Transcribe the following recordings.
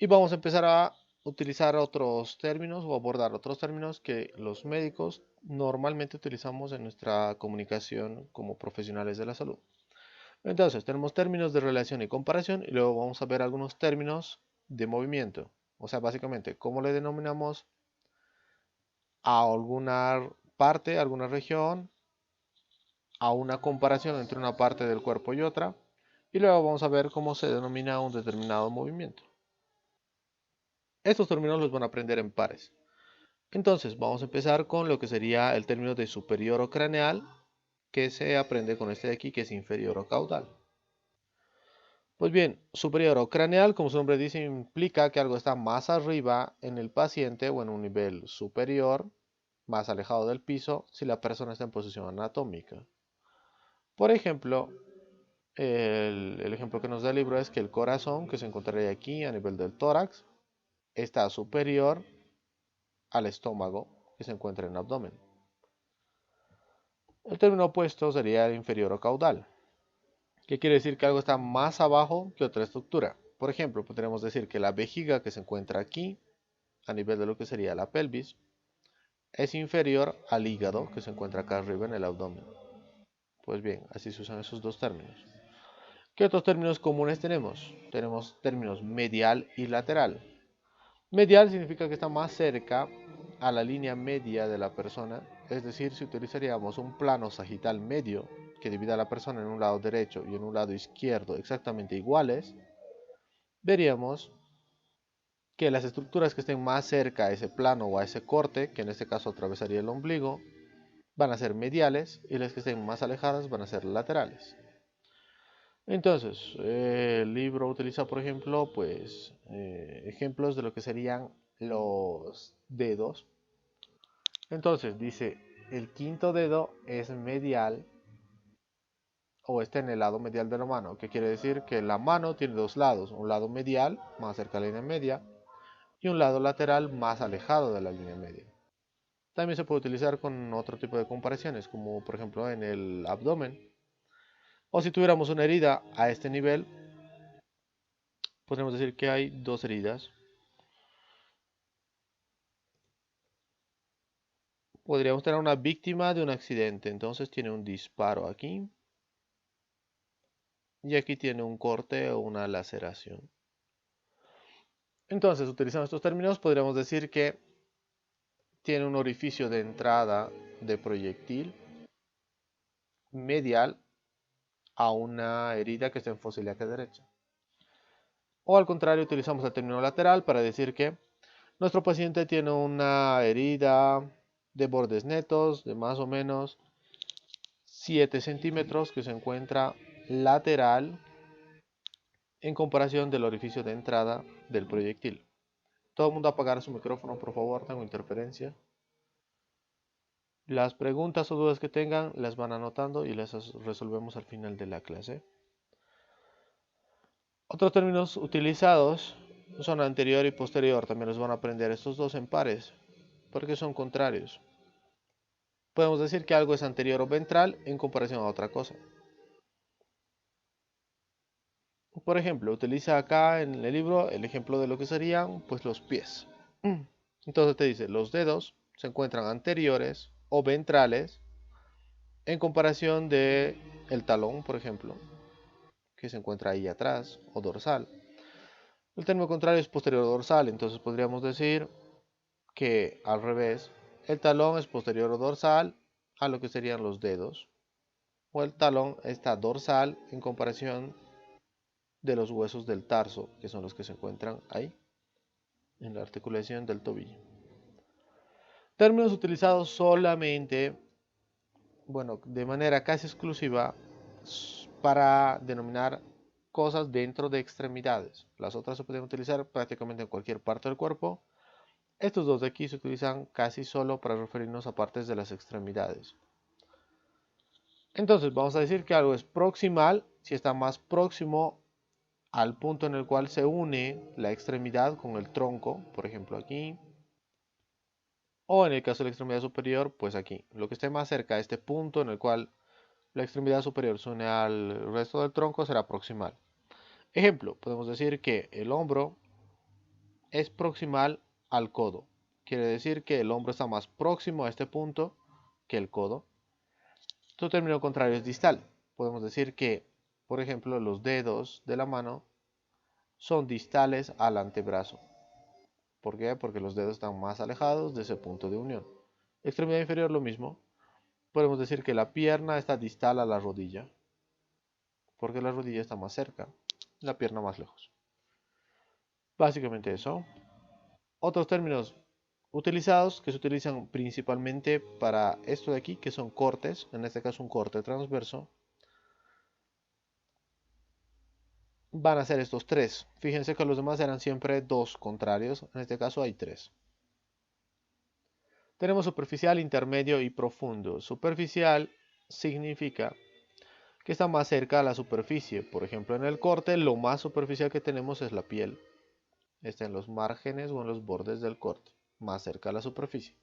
Y vamos a empezar a utilizar otros términos o abordar otros términos que los médicos normalmente utilizamos en nuestra comunicación como profesionales de la salud. Entonces, tenemos términos de relación y comparación y luego vamos a ver algunos términos de movimiento. O sea, básicamente, cómo le denominamos a alguna parte, alguna región, a una comparación entre una parte del cuerpo y otra. Y luego vamos a ver cómo se denomina un determinado movimiento. Estos términos los van a aprender en pares. Entonces, vamos a empezar con lo que sería el término de superior o craneal, que se aprende con este de aquí, que es inferior o caudal. Pues bien, superior o craneal, como su nombre dice, implica que algo está más arriba en el paciente o en un nivel superior, más alejado del piso, si la persona está en posición anatómica. Por ejemplo, el ejemplo que nos da el libro es que el corazón, que se encontraría aquí a nivel del tórax, está superior al estómago, que se encuentra en el abdomen. El término opuesto sería el inferior o caudal, que quiere decir que algo está más abajo que otra estructura. Por ejemplo, podríamos decir que la vejiga que se encuentra aquí, a nivel de lo que sería la pelvis, es inferior al hígado que se encuentra acá arriba en el abdomen. Pues bien, así se usan esos dos términos. ¿Qué otros términos comunes tenemos? Tenemos términos medial y lateral. Medial significa que está más cerca a la línea media de la persona, es decir, si utilizaríamos un plano sagital medio que divida a la persona en un lado derecho y en un lado izquierdo exactamente iguales, veríamos que las estructuras que estén más cerca a ese plano o a ese corte, que en este caso atravesaría el ombligo, van a ser mediales y las que estén más alejadas van a ser laterales. Entonces, el libro utiliza, por ejemplo, pues ejemplos de lo que serían los dedos. Entonces, dice, el quinto dedo es medial o está en el lado medial de la mano, que quiere decir que la mano tiene dos lados, un lado medial, más cerca de la línea media, y un lado lateral más alejado de la línea media. También se puede utilizar con otro tipo de comparaciones, como por ejemplo en el abdomen. O si tuviéramos una herida a este nivel, podríamos decir que hay dos heridas. Podríamos tener una víctima de un accidente, entonces tiene un disparo aquí y aquí tiene un corte o una laceración. Entonces, utilizando estos términos, podríamos decir que tiene un orificio de entrada de proyectil medial a una herida que está en fosa ilíaca derecha. O al contrario, utilizamos el término lateral para decir que nuestro paciente tiene una herida de bordes netos de más o menos 7 centímetros que se encuentra lateral en comparación del orificio de entrada del proyectil. Todo el mundo apagar su micrófono, por favor, tengo interferencia. Las preguntas o dudas que tengan las van anotando y las resolvemos al final de la clase. Otros términos utilizados son anterior y posterior. También los van a aprender estos dos en pares porque son contrarios. Podemos decir que algo es anterior o ventral en comparación a otra cosa. Por ejemplo, utiliza acá en el libro el ejemplo de lo que serían pues los pies. Entonces te dice, los dedos se encuentran anteriores o ventrales en comparación de el talón, por ejemplo, que se encuentra ahí atrás, o dorsal. El término contrario es posterior o dorsal, entonces podríamos decir que al revés, el talón es posterior o dorsal a lo que serían los dedos, o el talón está dorsal en comparación de los huesos del tarso, que son los que se encuentran ahí, en la articulación del tobillo. Términos utilizados solamente, bueno, de manera casi exclusiva para denominar cosas dentro de extremidades. Las otras se pueden utilizar prácticamente en cualquier parte del cuerpo. Estos dos de aquí se utilizan casi solo para referirnos a partes de las extremidades. Entonces vamos a decir que algo es proximal si está más próximo al punto en el cual se une la extremidad con el tronco, por ejemplo aquí, o en el caso de la extremidad superior, pues aquí. Lo que esté más cerca de este punto en el cual la extremidad superior se une al resto del tronco será proximal. Ejemplo, podemos decir que el hombro es proximal al codo. Quiere decir que el hombro está más próximo a este punto que el codo. Su término contrario es distal. Podemos decir que, por ejemplo, los dedos de la mano son distales al antebrazo. ¿Por qué? Porque los dedos están más alejados de ese punto de unión. Extremidad inferior lo mismo. Podemos decir que la pierna está distal a la rodilla, porque la rodilla está más cerca, la pierna más lejos. Básicamente eso. Otros términos utilizados que se utilizan principalmente para esto de aquí, que son cortes, en este caso un corte transverso, van a ser estos tres. Fíjense que los demás eran siempre dos contrarios, en este caso hay tres. Tenemos superficial, intermedio y profundo. Superficial significa que está más cerca a la superficie. Por ejemplo, en el corte, lo más superficial que tenemos es la piel. Está en los márgenes o en los bordes del corte, más cerca a la superficie.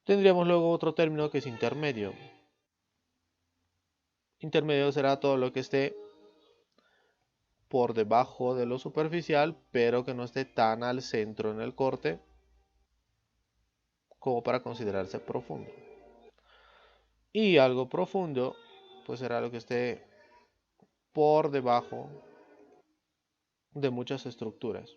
Tendríamos luego otro término que es intermedio. Intermedio será todo lo que esté por debajo de lo superficial, pero que no esté tan al centro en el corte como para considerarse profundo. Y algo profundo, pues será lo que esté por debajo de muchas estructuras.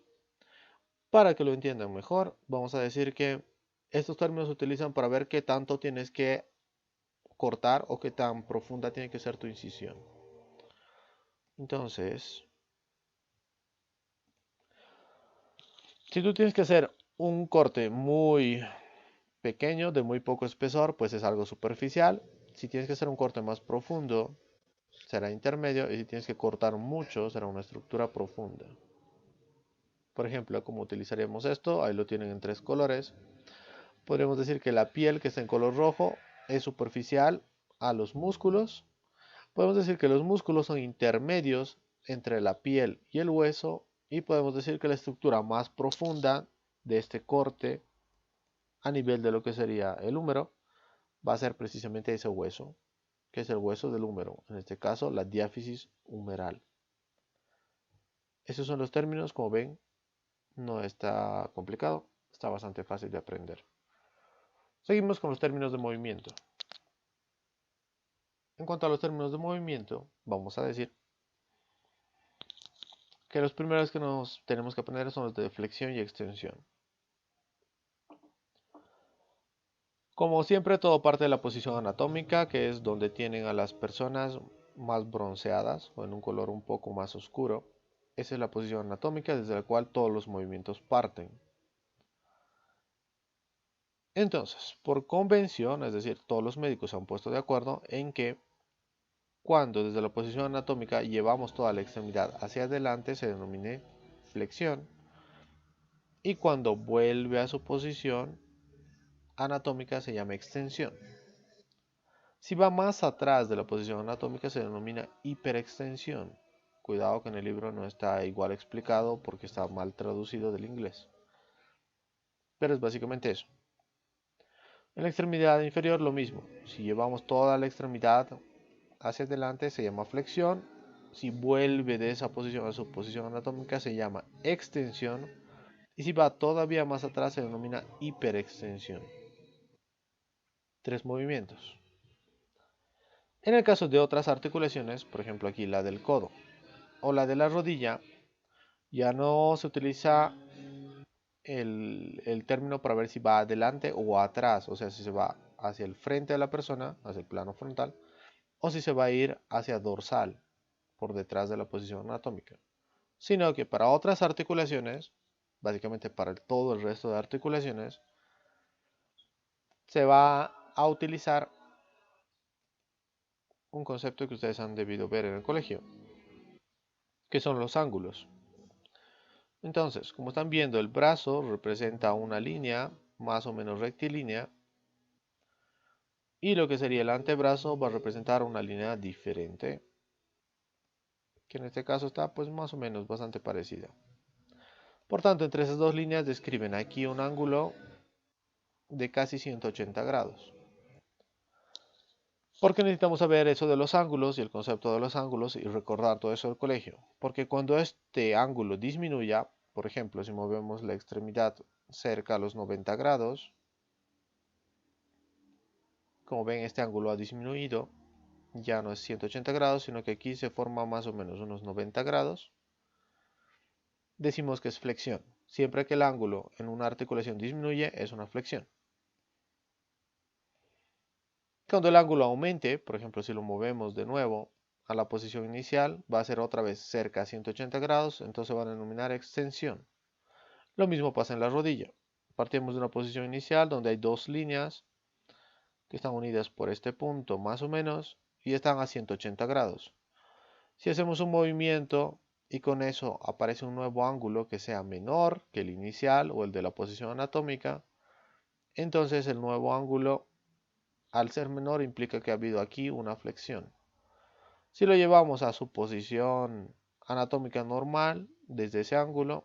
Para que lo entiendan mejor, vamos a decir que estos términos se utilizan para ver qué tanto tienes que cortar o qué tan profunda tiene que ser tu incisión. Entonces, si tú tienes que hacer un corte muy pequeño, de muy poco espesor, pues es algo superficial. Si tienes que hacer un corte más profundo, será intermedio. Y si tienes que cortar mucho, será una estructura profunda. Por ejemplo, como utilizaríamos esto, ahí lo tienen en tres colores. Podríamos decir que la piel que está en color rojo es superficial a los músculos. Podemos decir que los músculos son intermedios entre la piel y el hueso. Y podemos decir que la estructura más profunda de este corte a nivel de lo que sería el húmero va a ser precisamente ese hueso, que es el hueso del húmero, en este caso la diáfisis humeral. Esos son los términos, como ven, no está complicado, está bastante fácil de aprender. Seguimos con los términos de movimiento. En cuanto a los términos de movimiento, vamos a decir que los primeros que nos tenemos que aprender son los de flexión y extensión. Como siempre, todo parte de la posición anatómica, que es donde tienen a las personas más bronceadas o en un color un poco más oscuro. Esa es la posición anatómica desde la cual todos los movimientos parten. Entonces, por convención, es decir, todos los médicos se han puesto de acuerdo en que cuando desde la posición anatómica llevamos toda la extremidad hacia adelante se denomine flexión y cuando vuelve a su posición anatómica se llama extensión. Si va más atrás de la posición anatómica se denomina hiperextensión. Cuidado que en el libro no está igual explicado porque está mal traducido del inglés. Pero es básicamente eso. En la extremidad inferior lo mismo. Si llevamos toda la extremidad hacia adelante se llama flexión. Si vuelve de esa posición a su posición anatómica se llama extensión. Y si va todavía más atrás se denomina hiperextensión. Tres movimientos. En el caso de otras articulaciones, por ejemplo aquí la del codo o la de la rodilla, ya no se utiliza el término para ver si va adelante o atrás, o sea, si se va hacia el frente de la persona, hacia el plano frontal, o si se va a ir hacia dorsal, por detrás de la posición anatómica. Sino que para otras articulaciones, básicamente para todo el resto de articulaciones, se va a utilizar un concepto que ustedes han debido ver en el colegio, que son los ángulos. Entonces, como están viendo, el brazo representa una línea más o menos rectilínea y lo que sería el antebrazo va a representar una línea diferente, que en este caso está pues más o menos bastante parecida. Por tanto, entre esas dos líneas describen aquí un ángulo de casi 180 grados. ¿Por qué necesitamos saber eso de los ángulos y el concepto de los ángulos y recordar todo eso del colegio? Porque cuando este ángulo disminuya, Por ejemplo, si movemos la extremidad cerca a los 90 grados, como ven, este ángulo ha disminuido, ya no es 180 grados, sino que aquí se forma más o menos unos 90 grados. Decimos que es flexión. Siempre que el ángulo en una articulación disminuye, es una flexión. Cuando el ángulo aumente, por ejemplo, si lo movemos de nuevo a la posición inicial, va a ser otra vez cerca a 180 grados, entonces va a denominar extensión. Lo mismo pasa en la rodilla. Partimos de una posición inicial donde hay dos líneas que están unidas por este punto más o menos y están a 180 grados. Si hacemos un movimiento y con eso aparece un nuevo ángulo que sea menor que el inicial o el de la posición anatómica, entonces el nuevo ángulo, al ser menor, implica que ha habido aquí una flexión. Si lo llevamos a su posición anatómica normal, desde ese ángulo,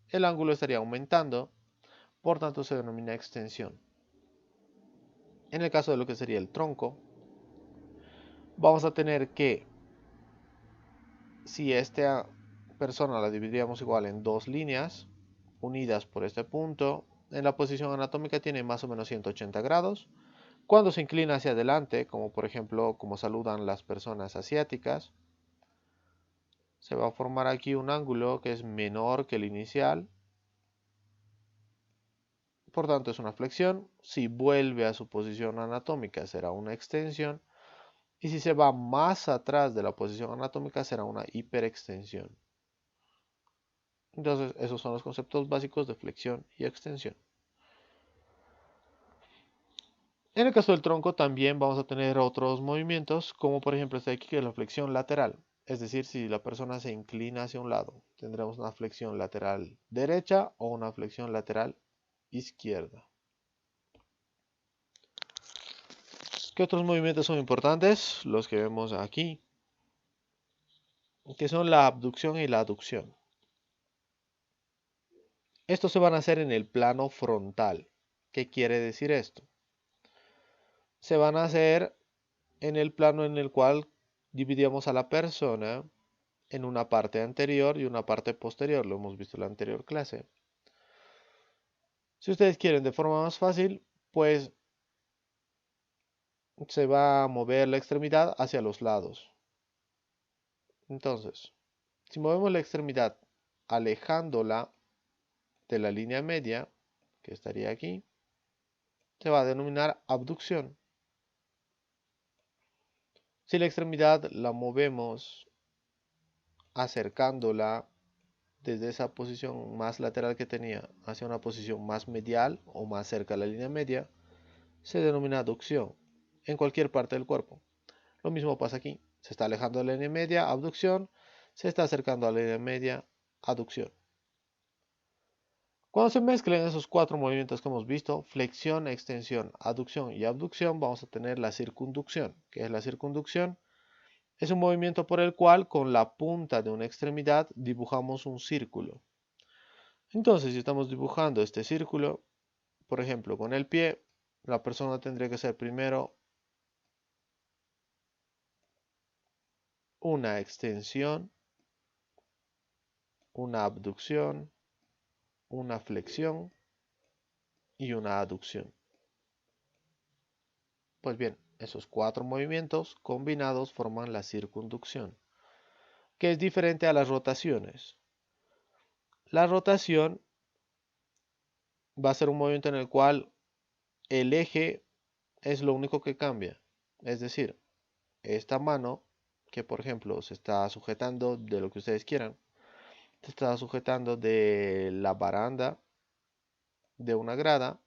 el ángulo estaría aumentando, por tanto se denomina extensión. En el caso de lo que sería el tronco, vamos a tener que, si esta persona la dividiríamos igual en dos líneas, unidas por este punto, en la posición anatómica tiene más o menos 180 grados. Cuando se inclina hacia adelante, como por ejemplo como saludan las personas asiáticas, se va a formar aquí un ángulo que es menor que el inicial, por tanto es una flexión. Si vuelve a su posición anatómica será una extensión, y si se va más atrás de la posición anatómica será una hiperextensión. Entonces esos son los conceptos básicos de flexión y extensión. En el caso del tronco también vamos a tener otros movimientos, como por ejemplo este aquí que es la flexión lateral. Es decir, si la persona se inclina hacia un lado, tendremos una flexión lateral derecha o una flexión lateral izquierda. ¿Qué otros movimientos son importantes? Los que vemos aquí, que son la abducción y la aducción. Estos se van a hacer en el plano frontal. ¿Qué quiere decir esto? Se van a hacer en el plano en el cual dividíamos a la persona en una parte anterior y una parte posterior. Lo hemos visto en la anterior clase. Si ustedes quieren de forma más fácil, pues se va a mover la extremidad hacia los lados. Entonces, si movemos la extremidad alejándola de la línea media, que estaría aquí, se va a denominar abducción. Si la extremidad la movemos acercándola desde esa posición más lateral que tenía hacia una posición más medial o más cerca de la línea media, se denomina aducción en cualquier parte del cuerpo. Lo mismo pasa aquí. Se está alejando de la línea media, abducción. Se está acercando a la línea media, aducción. Cuando se mezclen esos cuatro movimientos que hemos visto, flexión, extensión, aducción y abducción, vamos a tener la circunducción. ¿Qué es la circunducción? Es un movimiento por el cual con la punta de una extremidad dibujamos un círculo. Entonces, si estamos dibujando este círculo, por ejemplo, con el pie, la persona tendría que hacer primero una extensión, una abducción, una flexión y una aducción. Pues bien, esos cuatro movimientos combinados forman la circunducción, que es diferente a las rotaciones. La rotación va a ser un movimiento en el cual el eje es lo único que cambia. Es decir, esta mano, que por ejemplo se está sujetando de lo que ustedes quieran, se está sujetando de la baranda de una grada,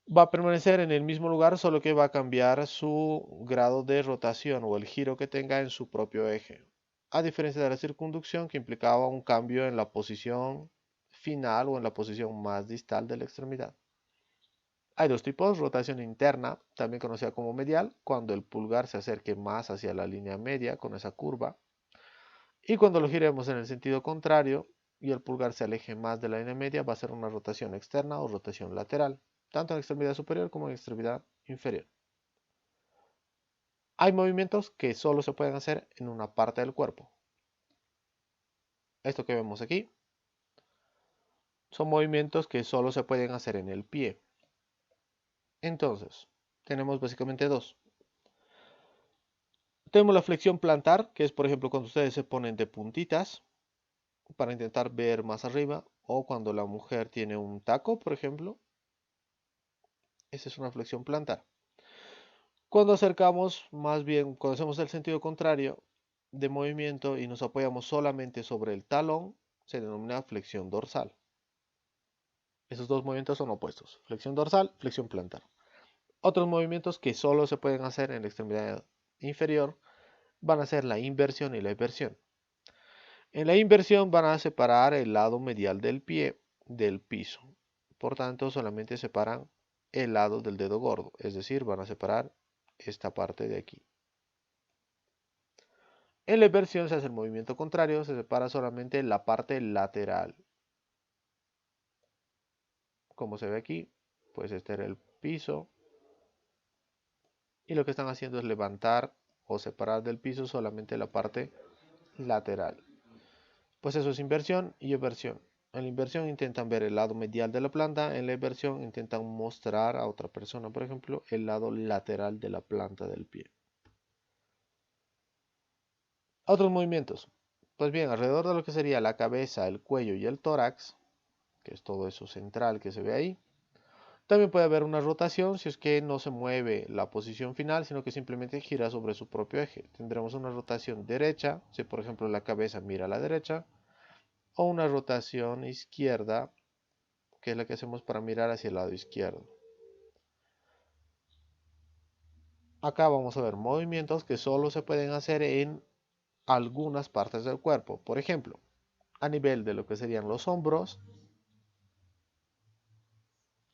va a permanecer en el mismo lugar, solo que va a cambiar su grado de rotación o el giro que tenga en su propio eje. A diferencia de la circunducción, que implicaba un cambio en la posición final o en la posición más distal de la extremidad. Hay dos tipos: rotación interna, también conocida como medial, cuando el pulgar se acerque más hacia la línea media con esa curva, y cuando lo giremos en el sentido contrario y el pulgar se aleje más de la línea media, va a ser una rotación externa o rotación lateral, tanto en la extremidad superior como en la extremidad inferior. Hay movimientos que solo se pueden hacer en una parte del cuerpo. Esto que vemos aquí son movimientos que solo se pueden hacer en el pie. Entonces, tenemos básicamente dos. Tenemos la flexión plantar, que es por ejemplo cuando ustedes se ponen de puntitas para intentar ver más arriba, o cuando la mujer tiene un taco, por ejemplo. Esa es una flexión plantar. Cuando acercamos, más bien, cuando hacemos el sentido contrario de movimiento y nos apoyamos solamente sobre el talón, se denomina flexión dorsal. Esos dos movimientos son opuestos, flexión dorsal, flexión plantar. Otros movimientos que solo se pueden hacer en la extremidad inferior van a ser la inversión y la inversión. En la inversión van a separar el lado medial del pie del piso. Por tanto, solamente separan el lado del dedo gordo, es decir, van a separar esta parte de aquí. En la inversión se hace el movimiento contrario, se separa solamente la parte lateral. Como se ve aquí, pues este era el piso. Y lo que están haciendo es levantar o separar del piso solamente la parte lateral. Pues eso es inversión y eversión. En la inversión intentan ver el lado medial de la planta, en la eversión intentan mostrar a otra persona, por ejemplo, el lado lateral de la planta del pie. Otros movimientos. Pues bien, alrededor de lo que sería la cabeza, el cuello y el tórax, que es todo eso central que se ve ahí, también puede haber una rotación si es que no se mueve la posición final, sino que simplemente gira sobre su propio eje. Tendremos una rotación derecha, si por ejemplo la cabeza mira a la derecha, o una rotación izquierda, que es la que hacemos para mirar hacia el lado izquierdo. Acá vamos a ver movimientos que solo se pueden hacer en algunas partes del cuerpo. Por ejemplo, a nivel de lo que serían los hombros,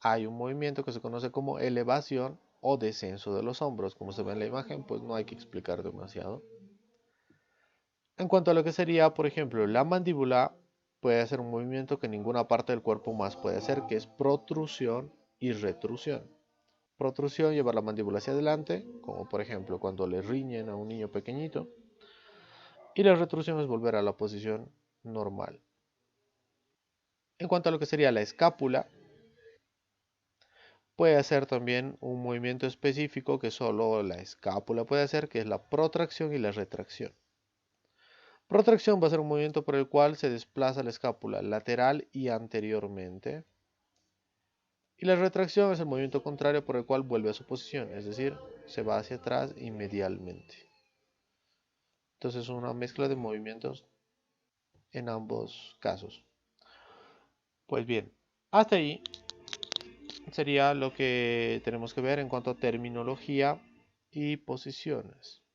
hay un movimiento que se conoce como elevación o descenso de los hombros. Como se ve en la imagen, pues no hay que explicar demasiado. En cuanto a lo que sería, por ejemplo, la mandíbula, puede hacer un movimiento que ninguna parte del cuerpo más puede hacer, que es protrusión y retrusión. Protrusión, llevar la mandíbula hacia adelante, como por ejemplo cuando le riñen a un niño pequeñito. Y la retrusión es volver a la posición normal. En cuanto a lo que sería la escápula, puede hacer también un movimiento específico que solo la escápula puede hacer, que es la protracción y la retracción. Protracción va a ser un movimiento por el cual se desplaza la escápula lateral y anteriormente. Y la retracción es el movimiento contrario por el cual vuelve a su posición, es decir, se va hacia atrás y medialmente. Entonces es una mezcla de movimientos en ambos casos. Pues bien, hasta ahí sería lo que tenemos que ver en cuanto a terminología y posiciones.